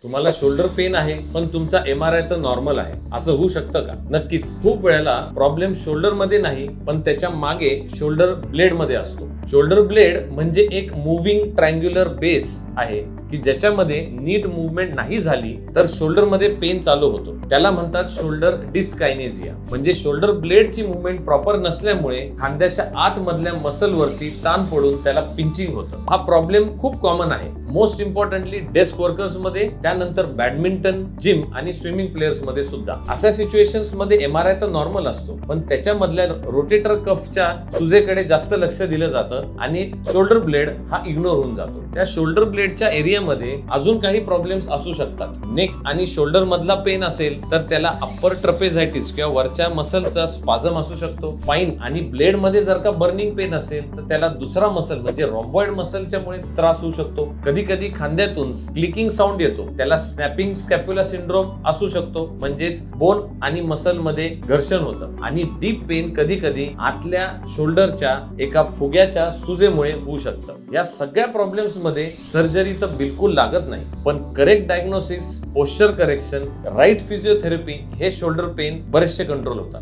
तुम्हाला shoulder pain आहे पण तुमचा MRI तर नॉर्मल आहे, असं होऊ शकतं का? नक्कीच. खूप वेळेला प्रॉब्लेम शोल्डर मध्ये नाही पण त्याच्या मागे शोल्डर ब्लेड मध्ये असतो. शोल्डर ब्लेड म्हणजे एक मूव्हिंग ट्रायंग्युलर बेस आहे की ज्याच्यामध्ये नीट मूव्हमेंट नाही झाली तर शोल्डर मध्ये पेन चालू होतो. त्याला म्हणतात शोल्डर डिस्कायनेसिया. म्हणजे शोल्डर ब्लेडची मूव्हमेंट प्रॉपर नसल्यामुळे खांद्याच्या आतमधल्या मसल वरती ताण पडून त्याला पिंचिंग होतं. हा प्रॉब्लेम खूप कॉमन आहे. मोस्ट इम्पॉर्टंटली डेस्क वर्कर्स मध्ये, त्यानंतर बॅडमिंटन, जिम आणि स्विमिंग प्लेयर्स मध्ये सुद्धा. अशा सिच्युएशन्स मध्ये MRI तर नॉर्मल असतो पण त्याच्यामधल्या रोटेटर कफच्या सुजेकडे जास्त लक्ष दिलं जातं आणि शोल्डर ब्लेड हा इग्नोर होऊन जातो. त्या शोल्डर ब्लेडच्या एरियामध्ये अजून काही प्रॉब्लेम्स असू शकतात. नेक आणि शोल्डर मधला पेन असेल तर त्याला अप्पर ट्रपेझायटिस किंवा वरच्या मसलचा स्पाझम असू शकतो. स्पाइन आणि ब्लेड मध्ये जर का बर्निंग पेन असेल तर त्याला दुसरा मसल म्हणजे रोम्बॉइड मसलच्या मुळे त्रास होऊ शकतो. कधी कधी खांद्यातून क्लिकिंग साऊंड येतो, त्याला स्नॅपिंग स्कॅप्युला सिंड्रोम असू शकतो. म्हणजेच बोन आणि मसल मध्ये घर्षण होतं. आणि डीप पेन कधी कधी आतल्या शोल्डरच्या एका फुग्याच्या सुजेमुळे होऊ शकतं. या सगळ्या प्रॉब्लेम्स मध्ये सर्जरी तर बिलकुल लागत नाही पण correct diagnosis, posture correction, right physiotherapy हे शोल्डर पेन बरेचसे कंट्रोल होतात.